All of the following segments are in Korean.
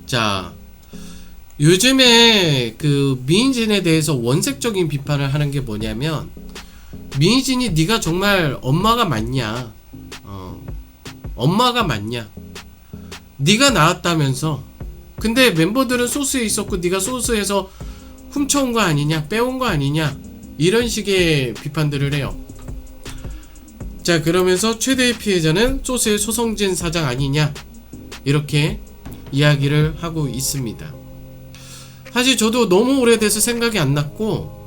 자, 요즘에 그 미인진에 대해서 원색적인 비판을 하는 게 뭐냐면, 미인진이 네가 정말 엄마가 맞냐? 엄마가 맞냐? 네가 낳았다면서. 근데 멤버들은 소스에 있었고 네가 소스에서 훔쳐온 거 아니냐? 빼온 거 아니냐? 이런 식의 비판들을 해요. 자, 그러면서 최대의 피해자는 소스의 소성진 사장 아니냐? 이렇게 이야기를 하고 있습니다. 사실 저도 너무 오래돼서 생각이 안 났고,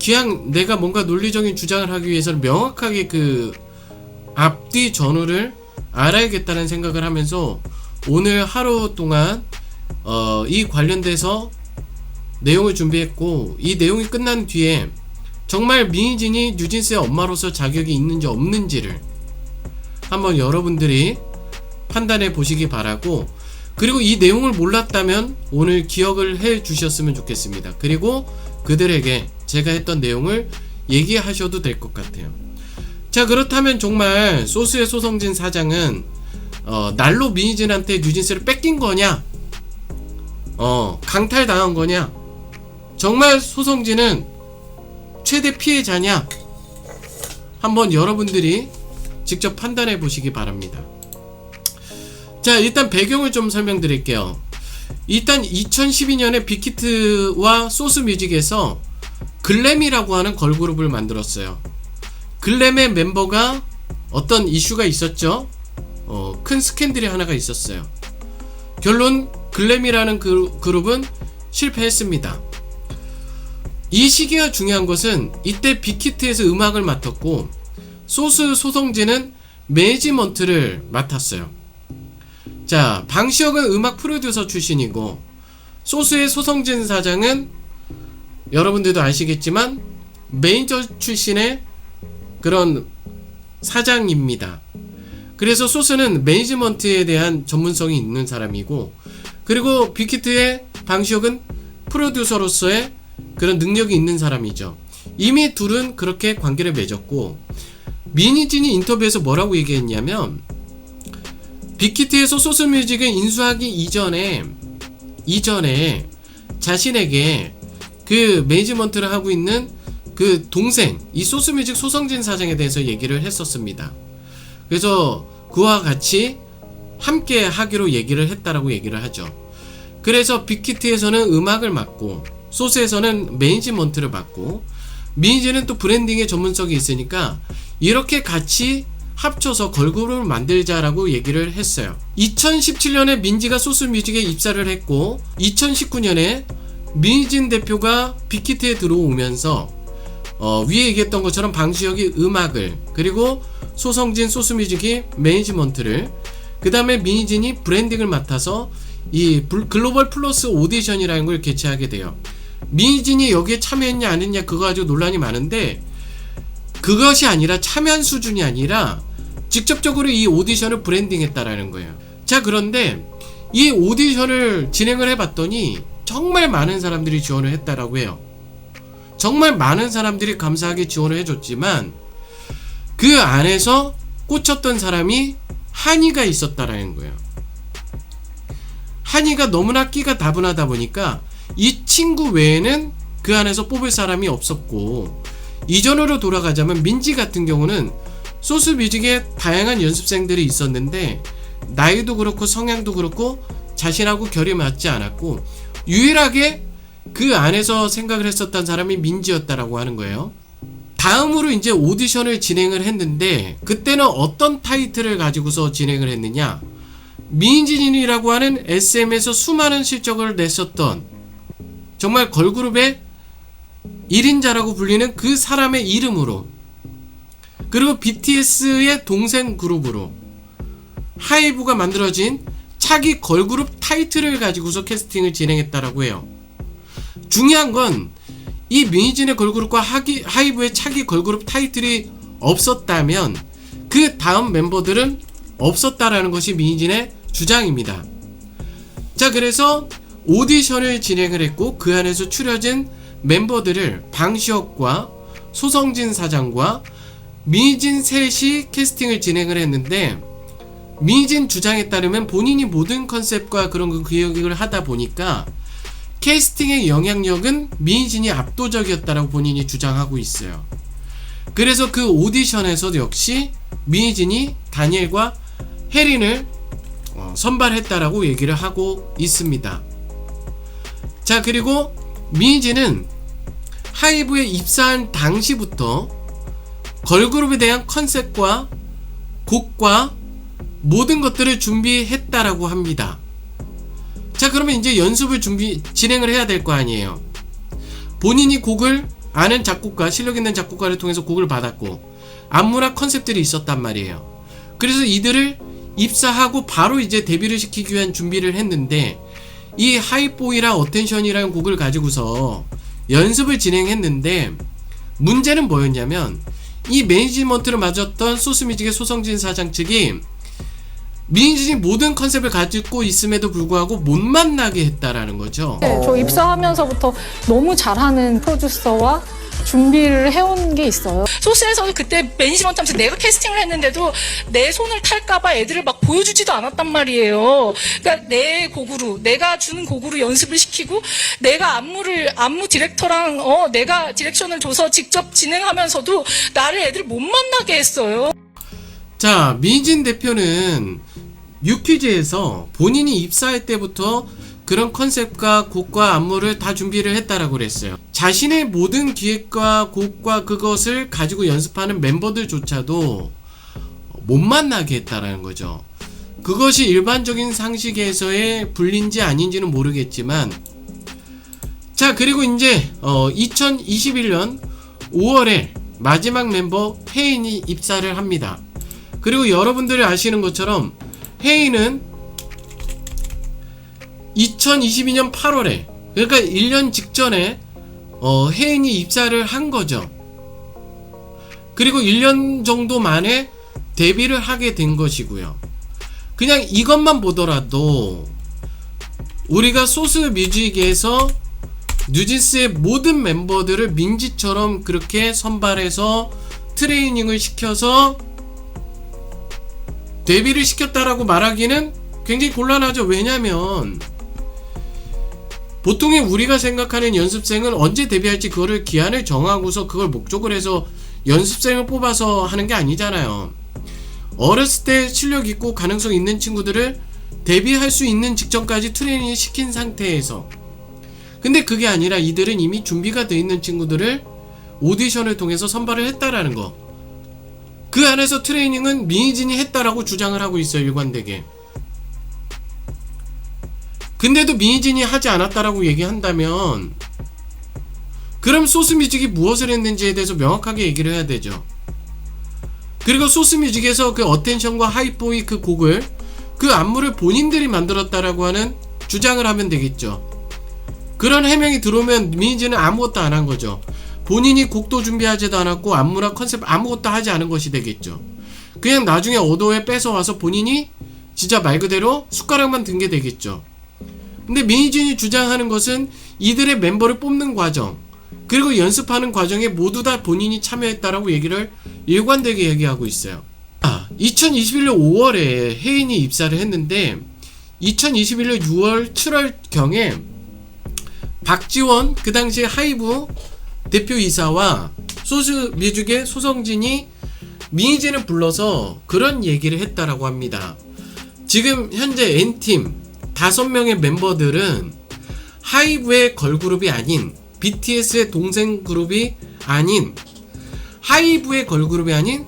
그냥 내가 뭔가 논리적인 주장을 하기 위해서는 명확하게 그 앞뒤 전후를 알아야겠다는 생각을 하면서 오늘 하루 동안 이 관련돼서 내용을 준비했고, 이 내용이 끝난 뒤에 정말 미희진이 뉴진스의 엄마로서 자격이 있는지 없는지를 한번 여러분들이 판단해 보시기 바라고, 그리고 이 내용을 몰랐다면 오늘 기억을 해 주셨으면 좋겠습니다. 그리고 그들에게 제가 했던 내용을 얘기하셔도 될 것 같아요. 자, 그렇다면 정말 소스의 소성진 사장은 날로 미희진한테 뉴진스를 뺏긴 거냐? 강탈당한 거냐? 정말 소성진은 최대 피해자냐? 한번 여러분들이 직접 판단해 보시기 바랍니다. 자, 일단 배경을 좀 설명드릴게요. 일단 2012년에 빅히트와 소스뮤직에서 글램이라고 하는 걸그룹을 만들었어요. 글램의 멤버가 어떤 이슈가 있었죠. 큰 스캔들이 하나가 있었어요. 결론 글램이라는 그룹은 실패했습니다. 이 시기가 중요한 것은 이때 빅히트에서 음악을 맡았고 소스 소성진은 매니지먼트를 맡았어요. 자, 방시혁은 음악 프로듀서 출신이고 소스의 소성진 사장은 여러분들도 아시겠지만 매니저 출신의 그런 사장입니다. 그래서 소스는 매니지먼트에 대한 전문성이 있는 사람이고, 그리고 빅히트의 방시혁은 프로듀서로서의 그런 능력이 있는 사람이죠. 이미 둘은 그렇게 관계를 맺었고, 미니진이 인터뷰에서 뭐라고 얘기했냐면, 빅히트에서 소스뮤직을 인수하기 이전에 자신에게 그 매니지먼트를 하고 있는 그 동생, 이 소스뮤직 소성진 사장에 대해서 얘기를 했었습니다. 그래서 그와 같이 함께 하기로 얘기를 했다라고 얘기를 하죠. 그래서 빅히트에서는 음악을 맡고 소스에서는 매니지먼트를 맡고 미니지는 또 브랜딩의 전문성이 있으니까 이렇게 같이 합쳐서 걸그룹을 만들자라고 얘기를 했어요. 2017년에 민지가 소스뮤직에 입사를 했고 2019년에 미니진 대표가 빅히트에 들어오면서 위에 얘기했던 것처럼 방시혁이 음악을, 그리고 소성진 소스뮤직이 매니지먼트를, 그 다음에 미니진이 브랜딩을 맡아서 이 글로벌 플러스 오디션이라는 걸 개최하게 돼요. 미니진이 여기에 참여했냐 안 했냐 그거 가지고 논란이 많은데, 그것이 아니라 참여한 수준이 아니라 직접적으로 이 오디션을 브랜딩했다라는 거예요. 자, 그런데 이 오디션을 진행을 해봤더니 정말 많은 사람들이 지원을 했다라고 해요. 정말 많은 사람들이 감사하게 지원을 해줬지만 그 안에서 꽂혔던 사람이 한이가 있었다라는 거예요. 한이가 너무나 끼가 다분하다 보니까 이 친구 외에는 그 안에서 뽑을 사람이 없었고, 이전으로 돌아가자면 민지 같은 경우는 소스뮤직에 다양한 연습생들이 있었는데 나이도 그렇고 성향도 그렇고 자신하고 결이 맞지 않았고 유일하게 그 안에서 생각을 했었던 사람이 민지였다라고 하는 거예요. 다음으로 이제 오디션을 진행을 했는데 그때는 어떤 타이틀을 가지고서 진행을 했느냐, 미인진이라고 하는 SM에서 수많은 실적을 냈었던 정말 걸그룹의 1인자라고 불리는 그 사람의 이름으로, 그리고 BTS의 동생 그룹으로 하이브가 만들어진 차기 걸그룹 타이틀을 가지고서 캐스팅을 진행했다라고 해요. 중요한 건 이 미니진의 걸그룹과 하이브의 차기 걸그룹 타이틀이 없었다면 그 다음 멤버들은 없었다라는 것이 미니진의 주장입니다. 자, 그래서 오디션을 진행을 했고 그 안에서 추려진 멤버들을 방시혁과 소성진 사장과 미니진 셋이 캐스팅을 진행을 했는데, 민희진 주장에 따르면 본인이 모든 컨셉과 그런 그 기획을 하다 보니까 캐스팅의 영향력은 민희진이 압도적이었다라고 본인이 주장하고 있어요. 그래서 그 오디션에서도 역시 민희진이 다니엘과 혜린을 선발했다라고 얘기를 하고 있습니다. 자, 그리고 민희진은 하이브에 입사한 당시부터 걸그룹에 대한 컨셉과 곡과 모든 것들을 준비했다라고 합니다. 자, 그러면 이제 연습을 진행을 해야 될 거 아니에요. 본인이 곡을 아는 작곡가, 실력 있는 작곡가를 통해서 곡을 받았고 안무나 컨셉들이 있었단 말이에요. 그래서 이들을 입사하고 바로 이제 데뷔를 시키기 위한 준비를 했는데, 이 하이보이라 어텐션이라는 곡을 가지고서 연습을 진행했는데, 문제는 뭐였냐면 이 매니지먼트를 맡았던 소스뮤직의 소성진 사장 측이 민희진이 모든 컨셉을 가지고 있음에도 불구하고 못 만나게 했다라는 거죠. 네, 저 입사하면서부터 너무 잘하는 프로듀서와 준비를 해온 게 있어요. 소스에서도 그때 매니지먼트 하면서 내가 캐스팅을 했는데도 내 손을 탈까봐 애들을 막 보여주지도 않았단 말이에요. 그러니까 내 곡으로, 내가 주는 곡으로 연습을 시키고, 내가 안무 디렉터랑 내가 디렉션을 줘서 직접 진행하면서도 나를 애들 못 만나게 했어요. 자, 민희진 대표는 유퀴즈에서 본인이 입사할 때부터 그런 컨셉과 곡과 안무를 다 준비를 했다라고 그랬어요. 자신의 모든 기획과 곡과 그것을 가지고 연습하는 멤버들조차도 못 만나게 했다라는 거죠. 그것이 일반적인 상식에서의 분리인지 아닌지는 모르겠지만, 자, 그리고 이제 2021년 5월에 마지막 member 혜인이 입사를 합니다. 그리고 여러분들이 아시는 것처럼 혜인은 2022년 8월에, 그러니까 1년 직전에 혜인이 입사를 한 거죠. 그리고 1년 정도 만에 데뷔를 하게 된 것이고요. 그냥 이것만 보더라도 우리가 소스뮤직에서 뉴진스의 모든 멤버들을 민지처럼 그렇게 선발해서 트레이닝을 시켜서 데뷔를 시켰다라고 말하기는 굉장히 곤란하죠. 왜냐면 보통의 우리가 생각하는 연습생은 언제 데뷔할지 그거를 기한을 정하고서 그걸 목적으로 해서 연습생을 뽑아서 하는 게 아니잖아요. 어렸을 때 실력 있고 가능성 있는 친구들을 데뷔할 수 있는 직전까지 트레이닝을 시킨 상태에서, 근데 그게 아니라 이들은 이미 준비가 돼 있는 친구들을 오디션을 통해서 선발을 했다라는 거. 그 안에서 트레이닝은 민희진이 했다라고 주장을 하고 있어요, 일관되게. 근데도 민희진이 하지 않았다라고 얘기한다면 그럼 소스뮤직이 무엇을 했는지에 대해서 명확하게 얘기를 해야 되죠. 그리고 소스뮤직에서 그 어텐션과 하이보이 그 곡을, 그 안무를 본인들이 만들었다라고 하는 주장을 하면 되겠죠. 그런 해명이 들어오면 민희진은 아무것도 안 한 거죠. 본인이 곡도 준비하지도 않았고 안무나 컨셉 아무것도 하지 않은 것이 되겠죠. 그냥 나중에 어도에 뺏어와서 본인이 진짜 말 그대로 숟가락만 든 게 되겠죠. 근데 민희진이 주장하는 것은 이들의 멤버를 뽑는 과정, 그리고 연습하는 과정에 모두 다 본인이 참여했다라고 얘기를 일관되게 얘기하고 있어요. 2021년 5월에 혜인이 입사를 했는데 2021년 6월 7월경에 박지원, 그 당시 하이브 대표이사와 소스뮤직의 소성진이 민희진을 불러서 그런 얘기를 했다라고 합니다. 지금 현재 N팀 5명의 멤버들은 하이브의 걸그룹이 아닌, BTS의 동생 그룹이 아닌, 하이브의 걸그룹이 아닌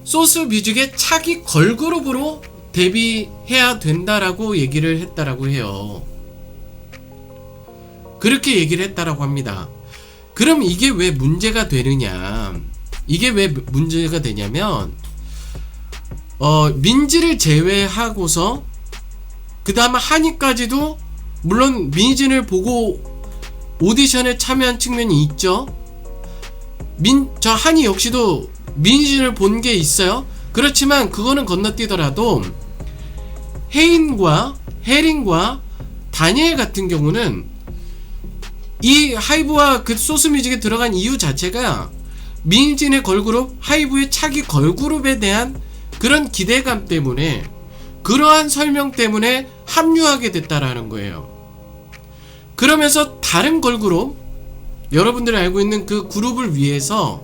소스뮤직의 차기 걸그룹으로 데뷔해야 된다라고 얘기를 했다라고 해요. 그렇게 얘기를 했다라고 합니다. 그럼 이게 왜 문제가 되느냐? 이게 왜 문제가 되냐면 민지를 제외하고서 그 다음 한이까지도 물론 민희진을 보고 오디션에 참여한 측면이 있죠. 저 한이 역시도 민희진을 본 게 있어요. 그렇지만 그거는 건너뛰더라도 혜인과 혜린과 다니엘 같은 경우는 이 하이브와 그 소스뮤직에 들어간 이유 자체가 민희진의 걸그룹, 하이브의 차기 걸그룹에 대한 그런 기대감 때문에 그러한 설명 때문에 합류하게 됐다라는 거예요. 그러면서 다른 걸그룹, 여러분들이 알고 있는 그 그룹을 위해서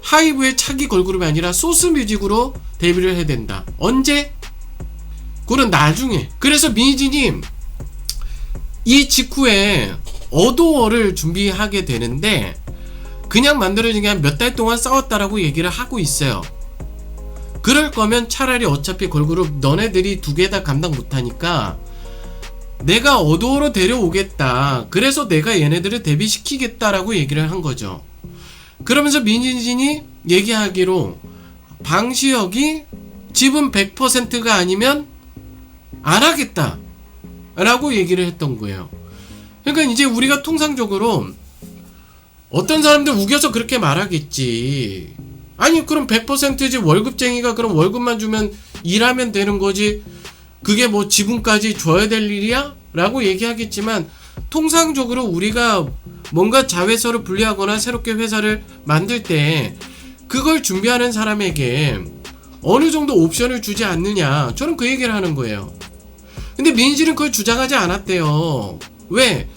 하이브의 차기 걸그룹이 아니라 소스뮤직으로 데뷔를 해야 된다. 언제? 그건 나중에. 그래서 민희진이 이 직후에 어도어를 준비하게 되는데 그냥 만들어진 게 한 몇 달 동안 싸웠다라고 얘기를 하고 있어요. 그럴 거면 차라리 어차피 걸그룹 너네들이 두 개 다 감당 못하니까 내가 어도어로 데려오겠다. 그래서 내가 얘네들을 데뷔시키겠다라고 얘기를 한 거죠. 그러면서 민희진이 얘기하기로 방시혁이 지분 100%가 아니면 안 하겠다 라고 얘기를 했던 거예요. 그러니까 이제 우리가 통상적으로 어떤 사람들 우겨서 그렇게 말하겠지. 아니 그럼 100%지 월급쟁이가 그럼 월급만 주면 일하면 되는 거지 그게 뭐 지분까지 줘야 될 일이야? 라고 얘기하겠지만 통상적으로 우리가 뭔가 자회사를 분리하거나 새롭게 회사를 만들 때 그걸 준비하는 사람에게 어느 정도 옵션을 주지 않느냐, 저는 그 얘기를 하는 거예요. 근데 민희진은 그걸 주장하지 않았대요. 왜?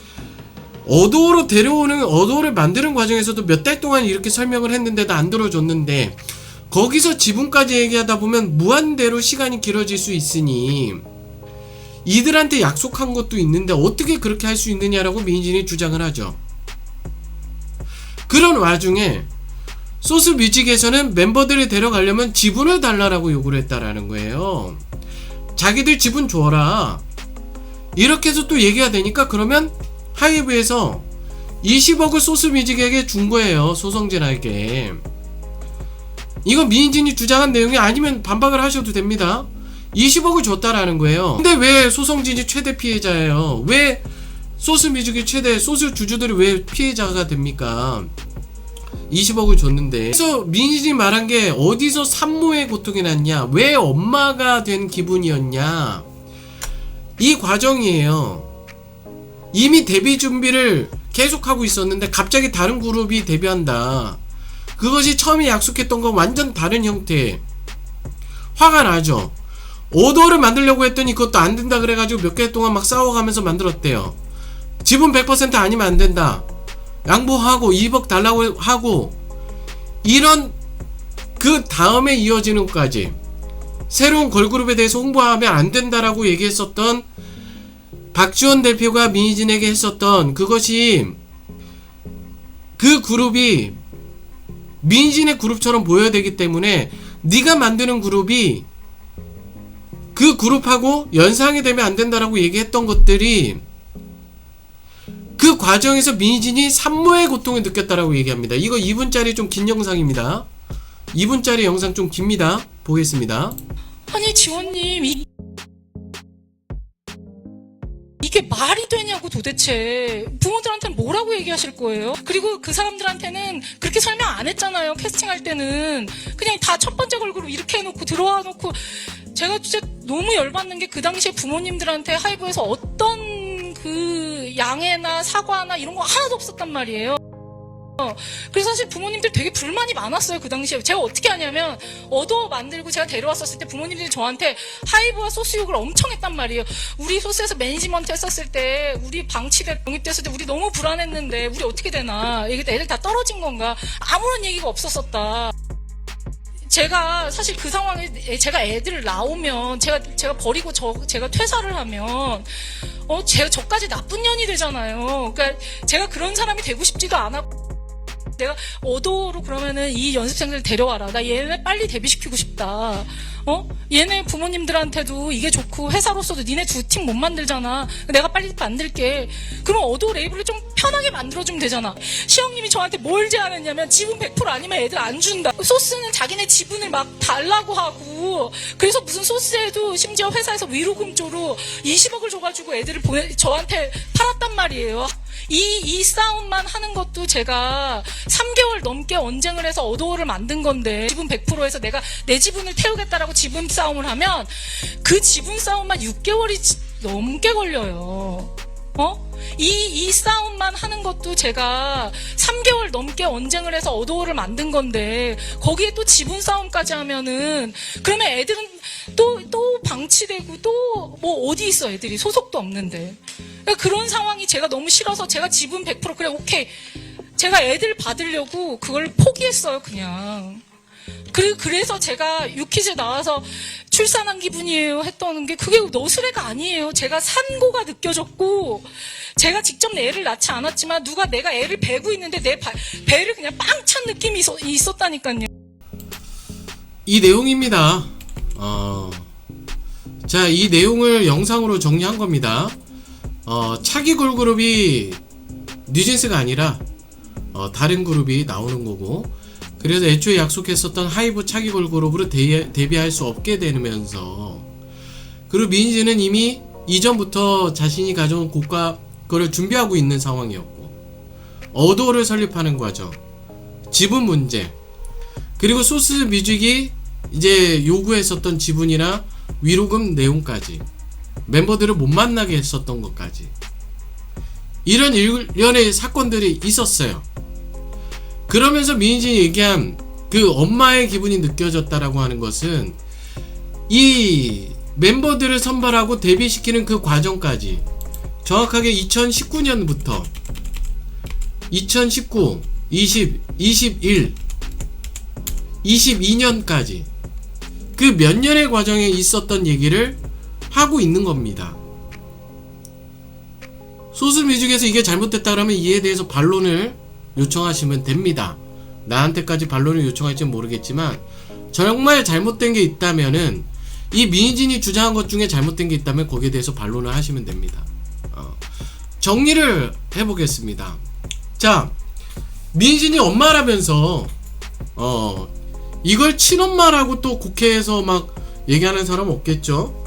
어도어를 만드는 과정에서도 몇 달 동안 이렇게 설명을 했는데도 안 들어줬는데 거기서 지분까지 얘기하다 보면 무한대로 시간이 길어질 수 있으니 이들한테 약속한 것도 있는데 어떻게 그렇게 할 수 있느냐라고 민희진이 주장을 하죠. 그런 와중에 소스뮤직에서는 멤버들을 데려가려면 지분을 달라라고 요구를 했다라는 거예요. 자기들 지분 줘라. 이렇게 해서 또 얘기가 되니까 그러면 하이브에서 20억을 소스뮤직에게 준 거예요. 소성진에게. 이건 민희진이 주장한 내용이 아니면 반박을 하셔도 됩니다. 20억을 줬다라는 거예요. 근데 왜 소성진이 최대 피해자예요? 왜 소스뮤직이 최대, 소스 주주들이 왜 피해자가 됩니까? 20억을 줬는데. 그래서 민희진이 말한 게 어디서 산모의 고통이 났냐, 왜 엄마가 된 기분이었냐, 이 과정이에요. 이미 데뷔 준비를 계속하고 있었는데 갑자기 다른 그룹이 데뷔한다. 그것이 처음에 약속했던 건 완전 다른 형태. 화가 나죠. 어도어를 만들려고 했더니 그것도 안 된다 그래가지고 몇 개 동안 막 싸워가면서 만들었대요. 지분 100% 아니면 안 된다. 양보하고 2억 달라고 하고, 이런 그 다음에 이어지는 것까지 새로운 걸그룹에 대해서 홍보하면 안 된다라고 얘기했었던 박지원 대표가 민희진에게 했었던 그것이, 그 그룹이 민희진의 그룹처럼 보여야 되기 때문에 네가 만드는 그룹이 그 그룹하고 연상이 되면 안 된다라고 얘기했던 것들이 그 과정에서 민희진이 산모의 고통을 느꼈다라고 얘기합니다. 이거 2분짜리 좀 긴 영상입니다. 2분짜리 영상 좀 깁니다. 보겠습니다. 아니 지원님 이게 말이 되냐고 도대체. 부모들한테는 뭐라고 얘기하실 거예요? 그리고 그 사람들한테는 그렇게 설명 안 했잖아요. 캐스팅할 때는 그냥 다 첫 번째 걸그룹 이렇게 해놓고 들어와 놓고. 제가 진짜 너무 열받는 게 그 당시에 부모님들한테 하이브에서 어떤 그 양해나 사과나 이런 거 하나도 없었단 말이에요. 그래서 사실 부모님들 되게 불만이 많았어요. 그 당시에 제가 어떻게 하냐면 어도어 만들고 제가 데려왔었을 때 부모님들이 저한테 하이브와 소스 욕을 엄청 했단 말이에요. 우리 소스에서 매니지먼트 했었을 때 우리 방치돼 영입됐을 때 우리 너무 불안했는데 우리 어떻게 되나, 애들 다 떨어진 건가, 아무런 얘기가 없었었다. 제가 사실 그 상황에 제가 애들 나오면 제가 버리고 제가 퇴사를 하면 저까지 나쁜 년이 되잖아요. 그러니까 제가 그런 사람이 되고 싶지도 않았고, 내가 어도로 그러면은 이 연습생들 데려와라. 나 얘네 빨리 데뷔시키고 싶다. 얘네 부모님들한테도 이게 좋고 회사로서도 니네 두 팀 못 만들잖아. 내가 빨리 만들게. 그럼 어도 레이블을 좀 편하게 만들어주면 되잖아. 시영님이 저한테 뭘 제안했냐면 지분 100% 아니면 애들 안 준다. 소스는 자기네 지분을 막 달라고 하고, 그래서 무슨 소스에도 심지어 회사에서 위로금조로 20억을 줘가지고 애들을 저한테 팔았단 말이에요. 이 싸움만 하는 것도 제가 3개월 넘게 언쟁을 해서 어도어를 만든 건데, 지분 100%에서 내가 내 지분을 태우겠다라고 지분 싸움을 하면 그 지분 싸움만 6개월이 넘게 걸려요. 이 싸움만 하는 것도 제가 3개월 넘게 언쟁을 해서 어도어를 만든 건데, 거기에 또 지분 싸움까지 하면은, 그러면 애들은 또 방치되고, 또 뭐 어디 있어, 애들이. 소속도 없는데. 그러니까 그런 상황이 제가 너무 싫어서 제가 지분 100% 그래, 오케이. 제가 애들 받으려고 그걸 포기했어요, 그냥. 그래서 제가 유퀴즈 나와서 출산한 기분이에요 했던 게, 그게 너스레가 아니에요. 제가 산고가 느껴졌고, 제가 직접 내 애를 낳지 않았지만 내가 애를 베고 있는데 내 배를 그냥 빵 찬 느낌이 있었다니까요. 이 내용입니다. 자, 이 내용을 영상으로 정리한 겁니다. 차기 걸그룹이 뉴진스가 아니라 다른 그룹이 나오는 거고, 그래서 애초에 약속했었던 하이브 차기 걸그룹으로 데뷔할 수 없게 되면서, 그리고 민지는 이미 이전부터 자신이 가져온 곡과 그걸 준비하고 있는 상황이었고, 어도어를 설립하는 과정, 지분 문제, 그리고 소스 뮤직이 이제 요구했었던 지분이나 위로금 내용까지, 멤버들을 못 만나게 했었던 것까지, 이런 일련의 사건들이 있었어요. 그러면서 민진이 얘기한 그 엄마의 기분이 느껴졌다라고 하는 것은, 이 멤버들을 선발하고 데뷔시키는 그 과정까지 정확하게 2019년부터 2019, 20, 21, 22년까지 그 몇 년의 과정에 있었던 얘기를 하고 있는 겁니다. 소스뮤직에서 이게 잘못됐다 그러면 이에 대해서 반론을 요청하시면 됩니다. 나한테까지 반론을 요청할지는 모르겠지만, 정말 잘못된 게 있다면은, 이 민진이 주장한 것 중에 잘못된 게 있다면 거기에 대해서 반론을 하시면 됩니다. 정리를 해보겠습니다. 자, 민진이 엄마라면서 이걸 친엄마라고 또 국회에서 막 얘기하는 사람 없겠죠?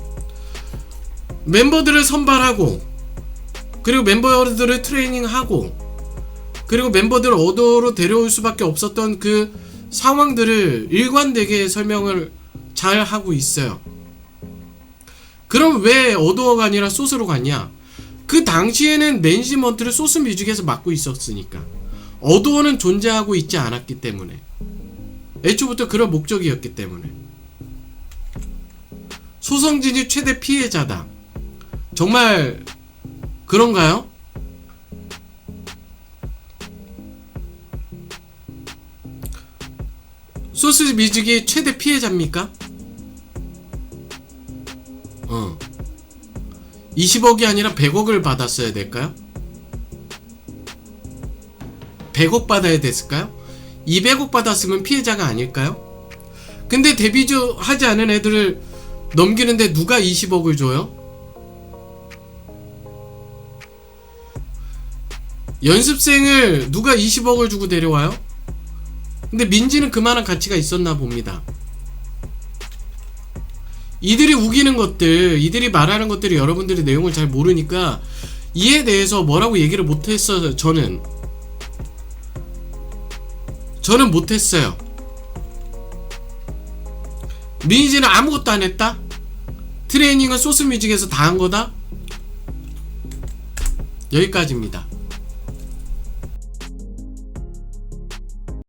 멤버들을 선발하고, 그리고 멤버들을 트레이닝하고, 그리고 멤버들을 어도로 데려올 수밖에 없었던 그 상황들을 일관되게 설명을 잘 하고 있어요. 그럼 왜 어도어가 아니라 소스로 갔냐? 그 당시에는 매니지먼트를 소스뮤직에서 맡고 있었으니까. 어도어는 존재하고 있지 않았기 때문에. 애초부터 그런 목적이었기 때문에. 소성진이 최대 피해자다. 정말 그런가요? 소스뮤직이 최대 피해자입니까? 20억이 아니라 100억을 받았어야 될까요? 100억 받아야 됐을까요? 200억 받았으면 피해자가 아닐까요? 근데 데뷔 하지 않은 애들을 넘기는데 누가 20억을 줘요? 연습생을 누가 20억을 주고 데려와요? 근데 민지는 그만한 가치가 있었나 봅니다. 이들이 우기는 것들, 이들이 말하는 것들이 여러분들이 내용을 잘 모르니까 이에 대해서 뭐라고 얘기를 못했어요. 저는 못했어요. 민지는 아무것도 안 했다? 트레이닝은 소스뮤직에서 다 한 거다? 여기까지입니다.